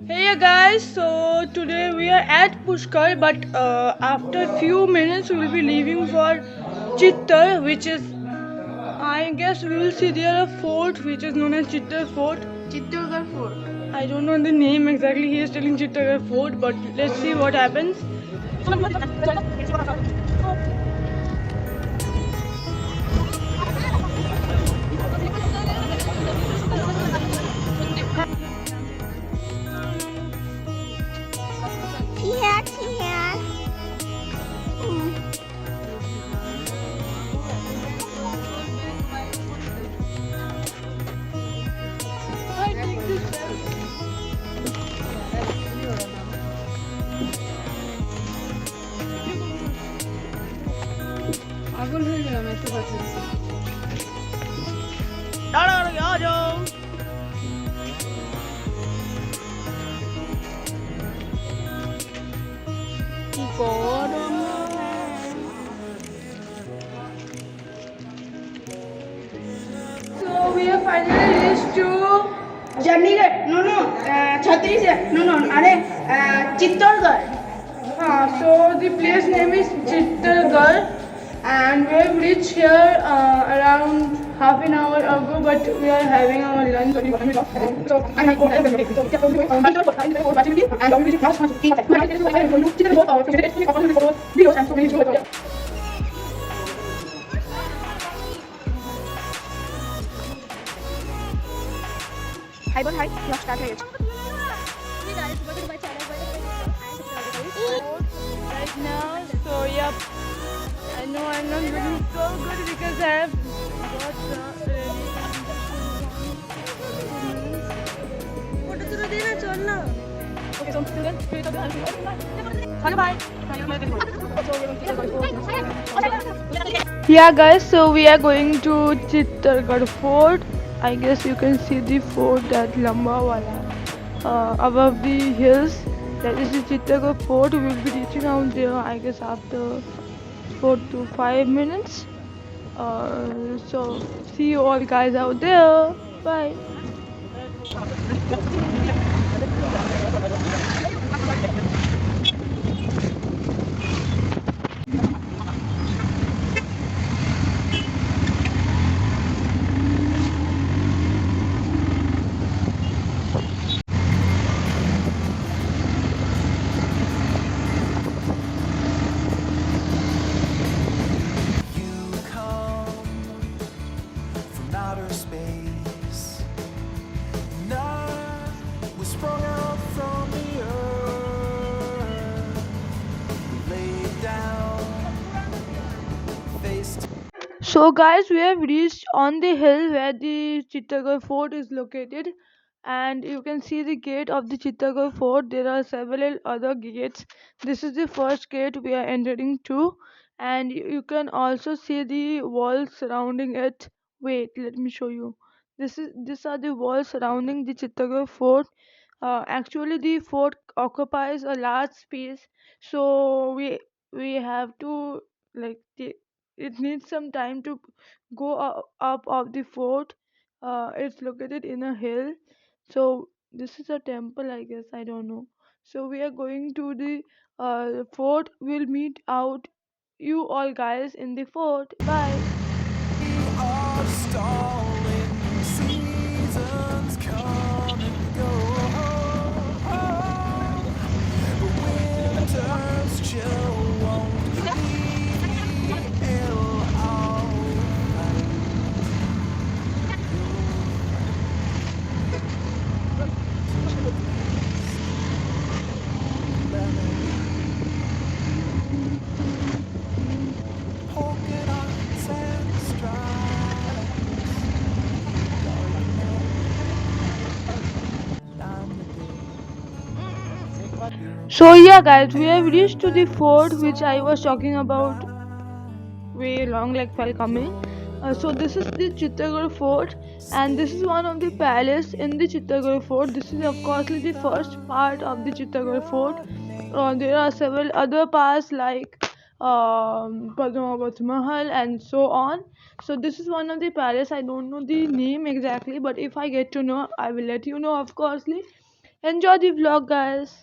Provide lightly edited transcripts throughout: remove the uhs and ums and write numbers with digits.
Hey guys, so today we are at Pushkar, but after a few minutes we will be leaving for Chittar, which is, I guess we will see there a fort which is known as Chittar Fort. Chittorgarh Fort. I don't know the name exactly, he is telling Chittar Fort, but let's see what happens. Here. পাগল হয়ে গেলাম এত কথা आ जाओ। So we have finally reached to Chandigarh no Chhattisgarh no अरे Chittorgarh so the place name is Chittargarh and we have reached here around half an hour ago, but we are having our lunch. So हाय बोल हाय blog start हो गया right now, so yep, I know I'm not looking so good because I have got the photo to dena chal na. Okay, so hello, bye. Yeah guys, so we are going to Chittargarh Fort. I guess you can see the fort, that lamba wala above the hills. That is the Chittargarh Fort. We will be reaching out there, I guess, after 4 to 5 minutes. So see you all guys out there. Bye. You come from outer space. Night was sprung out from the earth. Laid down, face to So guys, we have reached on the hill where the Chittargarh Fort is located, and you can see the gate of the Chittargarh Fort. There are several other gates. This is the first gate we are entering to, and you can also see the walls surrounding it. Wait, let me show you. These are the walls surrounding the Chittargarh Fort. Actually, the fort occupies a large space, so we have to, like, it needs some time to go up of the fort. It's located in a hill, so this is a temple, I guess, I don't know. So we are going to the fort. We'll meet out you all guys in the fort. Bye. are stalling. Seasons come and go. But winter's chill won't leave ill all polka dots and stripes. I'm the So yeah guys, we have reached to the fort which I was talking about way long, like, while coming. So this is the Chittorgarh Fort, and this is one of the palace in the Chittorgarh Fort. This is of course the first part of the Chittorgarh Fort. There are several other parts like Padmavat Mahal and so on. So this is one of the palace. I don't know the name exactly, but if I get to know, I will let you know, of course. Enjoy the vlog, guys.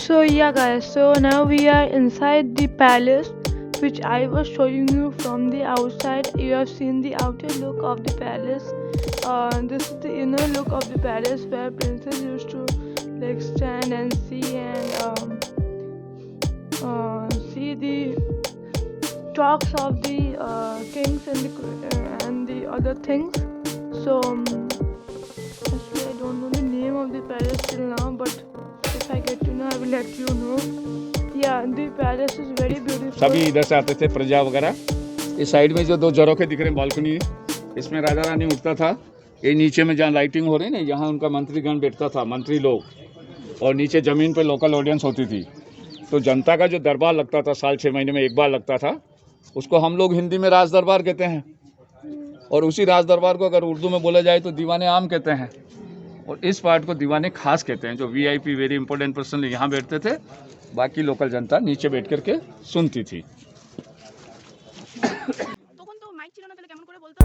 So yeah guys, so now we are inside the palace which I was showing you from the outside. You have seen the outer look of the palace. This is the inner look of the palace where princess used to like stand and see and see the talks of the kings and the other things. So actually I don't know the name of the palace till now, but if I get to know, I will let you know. Yeah, the palace is very beautiful. सभी इधर से आते थे प्रजा वगैरह। इस side में जो दो झरोखे दिख रहे हैं बालकनी, इसमें राजा रानी उठता था। ये नीचे में जहाँ लाइटिंग हो रही है ना, यहाँ उनका मंत्रीगण बैठता था, मंत्री लोग, और नीचे ज़मीन पे लोकल ऑडियंस होती थी। तो जनता का जो दरबार लगता था, साल 6 महीने में एक बार लगता था, उसको हम लोग हिंदी में राज दरबार कहते हैं, और उसी राज दरबार को अगर उर्दू में बोला जाए तो दीवाने आम कहते हैं, और इस पार्ट को दीवाने खास कहते हैं। जो वीआईपी वेरी इंपॉर्टेंट पर्सन यहाँ बैठते थे, बाकी लोकल जनता नीचे बैठ करके सुनती थी। তখন তো মাইক ছিল না, তাহলে কেমন করে বলতো?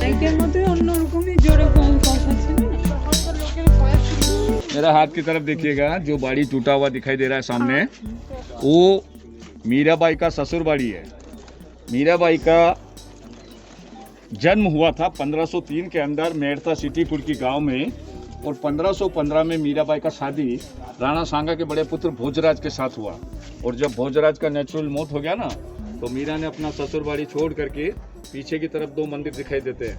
মাইকের মধ্যে অন্যরকমই জোরে কথা ছিল না, তখনকার লোকের ভয়েস ছিল। मेरा हाथ की तरफ देखिएगा, जो बाड़ी टूटा हुआ दिखाई दे रहा है सामने, वो मीराबाई का ससुर बाड़ी है। मीराबाई का जन्म हुआ था 1503 के अंदर मेड़ता सिटीपुर की गांव में, और 1515 में मीराबाई का शादी राणा सांगा के बड़े पुत्र भोजराज के साथ हुआ। और जब भोजराज का नेचुरल मौत हो गया ना, तो मीरा ने अपना ससुर बाड़ी छोड़ करके पीछे की तरफ 2 मंदिर दिखाई देते हैं।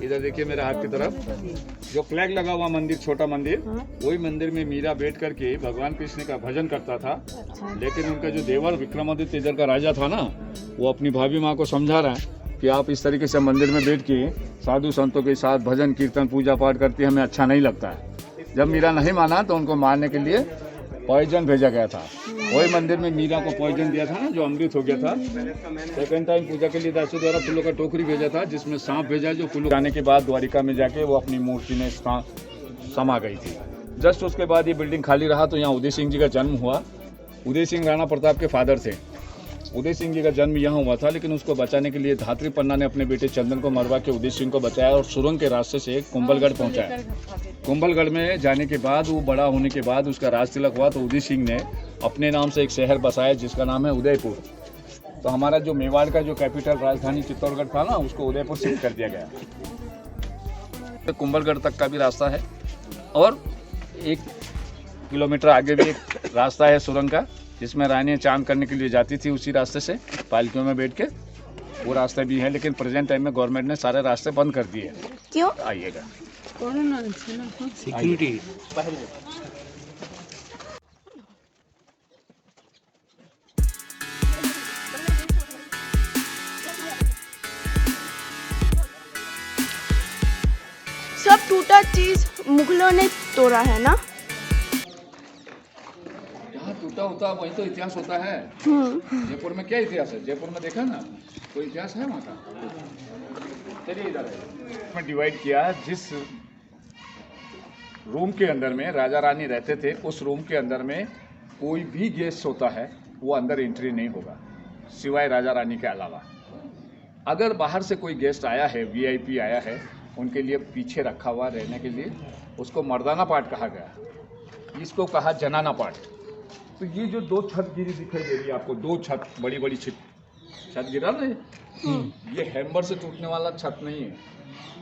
इधर देखिए मेरे हाथ की तरफ, जो फ्लैग लगा हुआ मंदिर, छोटा मंदिर, वही मंदिर में मीरा बैठ करके भगवान कृष्ण का भजन करता था। लेकिन उनका जो देवर विक्रमादित्य इधर का राजा था ना, वो अपनी भाभी माँ को समझा रहा है कि आप इस तरीके से मंदिर में बैठ के साधु संतों के साथ भजन कीर्तन पूजा पाठ करती है, हमें अच्छा नहीं लगता है। जब मीरा नहीं माना तो उनको मारने के लिए पॉइजन भेजा गया था। वही मंदिर में मीरा को पॉइजन दिया था ना, जो अमृत हो गया था। सेकेंड टाइम पूजा के लिए दासू द्वारा फूलों का टोकरी भेजा था, जिसमें सांप भेजा, जो फूलों जाने के बाद द्वारिका में जाके वो अपनी मूर्ति में समा गई थी। जस्ट उसके बाद ये बिल्डिंग खाली रहा, तो यहाँ उदय सिंह जी का जन्म हुआ। उदय सिंह राणा प्रताप के फादर थे। उदय सिंह जी का जन्म यहाँ हुआ था, लेकिन उसको बचाने के लिए धात्री पन्ना ने अपने बेटे चंदन को मरवा के उदय सिंह को बचाया और सुरंग के रास्ते से कुंभलगढ़ पहुंचाया। कुंभलगढ़ में जाने के बाद, वो बड़ा होने के बाद उसका राज तिलक हुआ, तो उदय सिंह ने अपने नाम से एक शहर बसाया जिसका नाम है उदयपुर। तो हमारा जो मेवाड़ का जो कैपिटल राजधानी चित्तौड़गढ़ था ना, उसको उदयपुर शिफ्ट कर दिया गया। तो कुंभलगढ़ तक का भी रास्ता है, और 1 किलोमीटर आगे भी एक रास्ता है सुरंग का, जिसमें रानी चांद करने के लिए जाती थी उसी रास्ते से पालकियों में बैठ के। वो रास्ते भी हैं, लेकिन प्रेजेंट टाइम में गवर्नमेंट ने सारे रास्ते बंद कर दिए। क्यों? आइएगा, कोरोना আছে না, सिक्योरिटी। सब टूटा चीज मुगलों ने तोड़ा है ना? जहाँ टूटा होता वही तो इतिहास होता है। जयपुर में क्या इतिहास है? जयपुर में देखा ना, कोई इतिहास है वहाँ का? चलिए इधर में डिवाइड किया। जिस रूम के अंदर में राजा रानी रहते थे, उस रूम के अंदर में कोई भी गेस्ट होता है वो अंदर एंट्री नहीं होगा, सिवाय राजा रानी के अलावा। अगर बाहर से कोई गेस्ट आया है, वीआईपी आया है, उनके लिए पीछे रखा हुआ रहने के लिए उसको मर्दाना पार्ट कहा गया। इसको कहा जनाना पार्ट। तो ये जो 2 छत गिरी दिखाई दे रही है आपको, 2 छत, बड़ी बड़ी छत गिरा ना, ये हैमर से टूटने वाला छत नहीं है,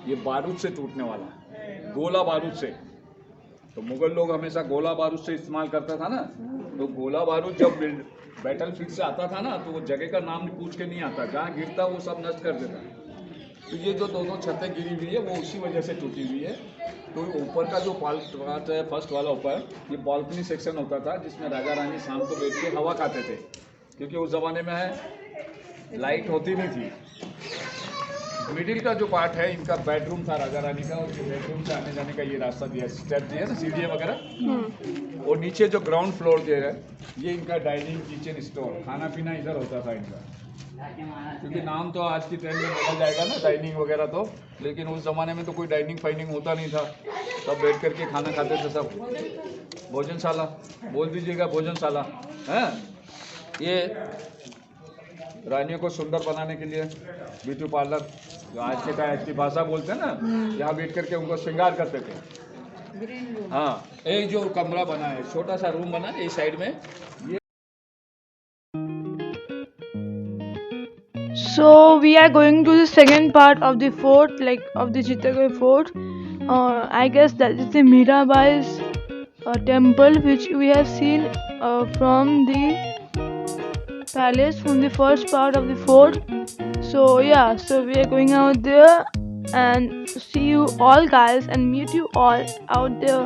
ये बारूद से टूटने वाला है, गोला बारूद से। तो मुगल लोग हमेशा गोला बारूद से इस्तेमाल करता था ना, तो गोला बारूद जब बैटल फील्ड से आता था ना, तो वो जगह का नाम पूछ के नहीं आता, जहाँ गिरता वो सब नष्ट कर देता। तो ये जो दोनों छतें गिरी हुई है वो उसी वजह से टूटी हुई है। तो ऊपर का जो पार्ट है, फर्स्ट वाला ऊपर, ये बालकनी सेक्शन होता था, जिसमें राजा रानी शाम को बैठ के हवा खाते थे, क्योंकि उस ज़माने में लाइट होती नहीं थी। मिडिल का जो पार्ट है इनका बेडरूम था राजा रानी का, और बेडरूम से आने जाने का ये रास्ता दिया, स्टेप दिया ना, सीढ़ियाँ वगैरह। और नीचे जो ग्राउंड फ्लोर दे रहे हैं, ये इनका डाइनिंग, किचन, स्टोर, खाना पीना इधर होता था इनका। क्योंकि नाम तो आज की ट्रेंड में बदल जाएगा ना, डाइनिंग वगैरह तो, लेकिन उस ज़माने में तो कोई डाइनिंग फाइनिंग होता नहीं था, सब बैठ करके खाना खाते थे सब। भोजनशाला बोल दीजिएगा, भोजनशाला है। ये रानियों को सुंदर बनाने के लिए ब्यूटी पार्लर, जो आज के टाइम की भाषा बोलते हैं ना, यहाँ बैठ करके उनको श्रृंगार करते थे। हाँ, एक जो कमरा बना है, छोटा सा रूम बना है इस साइड में, ये So we are going to the second part of the fort, like of the Chittagarh fort. I guess that is the Mirabai's temple, which we have seen from the palace, from the first part of the fort. So yeah, so we are going out there and see you all guys and meet you all out there.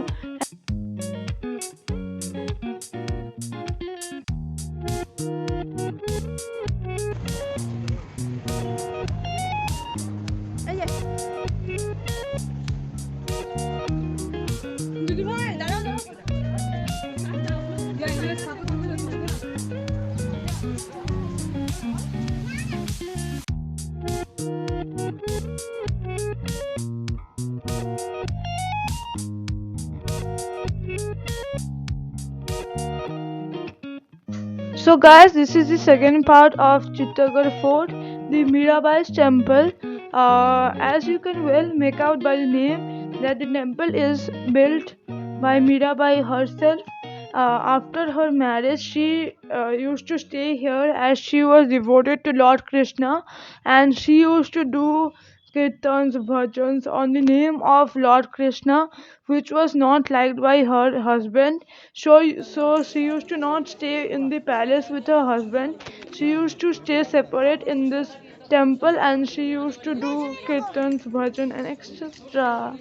দিদি ভাই দাঁড়াও দাঁড়াও এখানে ছাতা তুলে রাখো না। So guys, this is the second part of Chittagarh fort, the Mirabai's temple. As you can well make out by the name, that the temple is built by Mirabai herself. After her marriage, she used to stay here as she was devoted to Lord Krishna, and she used to do kirtans, bhajans on the name of Lord Krishna, which was not liked by her husband. So she used to not stay in the palace with her husband. She used to stay separate in this temple, and she used to do kirtans, bhajan, and etc.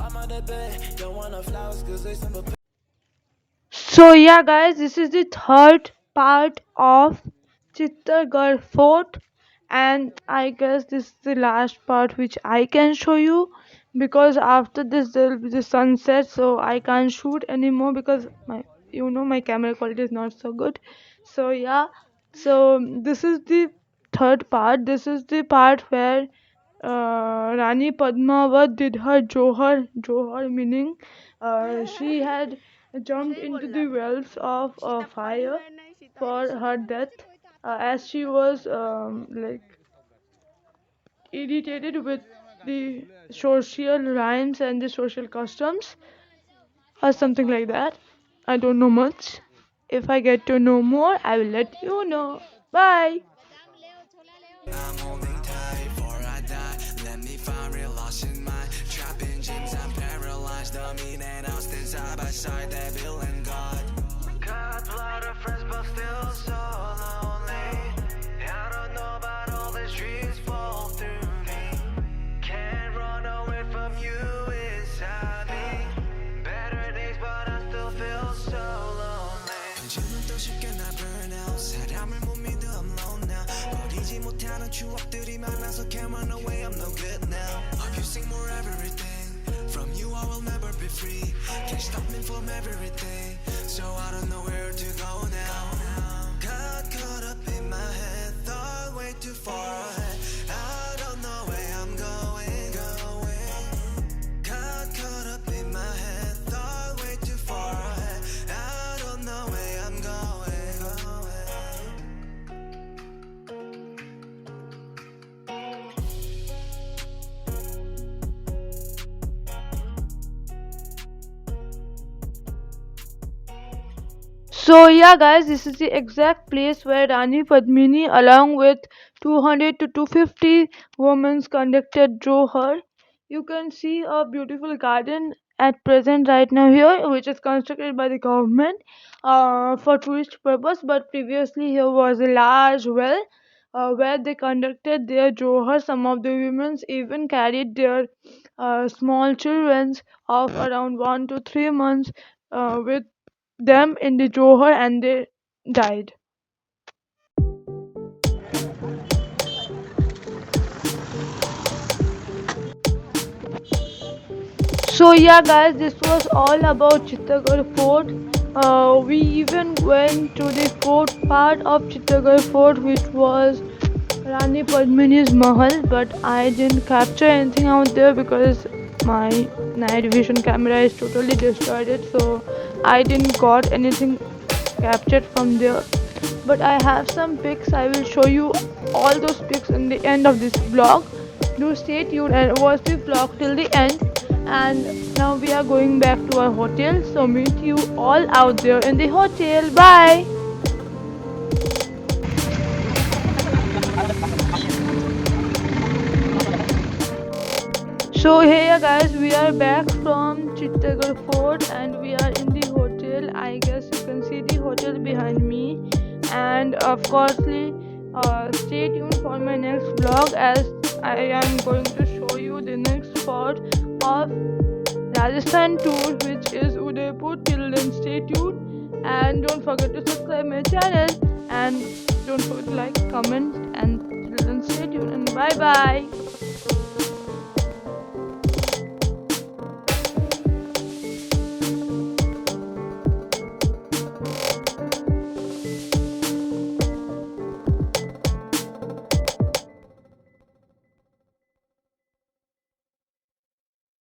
I'm on the bed, don't want no flowers, cause they simple. So yeah guys, this is the third part of Chittagarh fort, and I guess this is the last part which I can show you, because after this there will be the sunset, so I can't shoot anymore because my camera quality is not so good. So yeah, so this is the third part. This is the part where Rani Padmavat did her Johar meaning she had jumped into the wells of fire for her death, as she was like irritated with the social rhymes and the social customs or something like that. I don't know much. If I get to know more, I will let you know. Bye. I'm holding tight before I die. Let me find real lost in mind. Trapping dreams, I'm paralyzed. The mean and Austin side by side, that villain God. Got a lot of friends, but still so lonely. I don't know about all these dreams fall through me. Can't run away from you inside me. Better days, but I still feel so lonely. 요즘은 또 쉽게 나 burn out. 사람을 못 믿어, I'm alone now. 버리지 못하는 추억들이 많아서 can't run away, I'm no good now. Hope you sing more everything. From you I will never be free. Can't stop me from everything. So I don't know where to go now. Got caught up in my head, thought way too far ahead. I don't know where I'm going. Got caught up in my head, thought way too far ahead. I don't know where I'm going. So yeah guys, this is the exact place where Rani Padmini along with 200 to 250 women conducted Johar. You can see a beautiful garden at present right now here, which is constructed by the government for tourist purpose, but previously here was a large well where they conducted their Johar. Some of the women even carried their small children of around 1 to 3 months with them in the Johor, and they died. So yeah guys, this was all about Chittagarh Fort. We even went to the fort part of Chittagarh Fort, which was Rani Padmini's Mahal, but I didn't capture anything out there because my night vision camera is totally destroyed, so I didn't got anything captured from there. But I have some pics. I will show you all those pics in the end of this vlog. Do stay tuned and watch the vlog till the end. And now we are going back to our hotel, so meet you all out there in the hotel. Bye. So hey guys, we are back from Chittagarh Fort and we are in the hotel. I guess you can see the hotel behind me. And of course, stay tuned for my next vlog as I am going to show you the next spot of Rajasthan tour, which is Udaipur. Till then, stay tuned and don't forget to subscribe my channel and don't forget to like, comment, and till then, stay tuned and bye bye.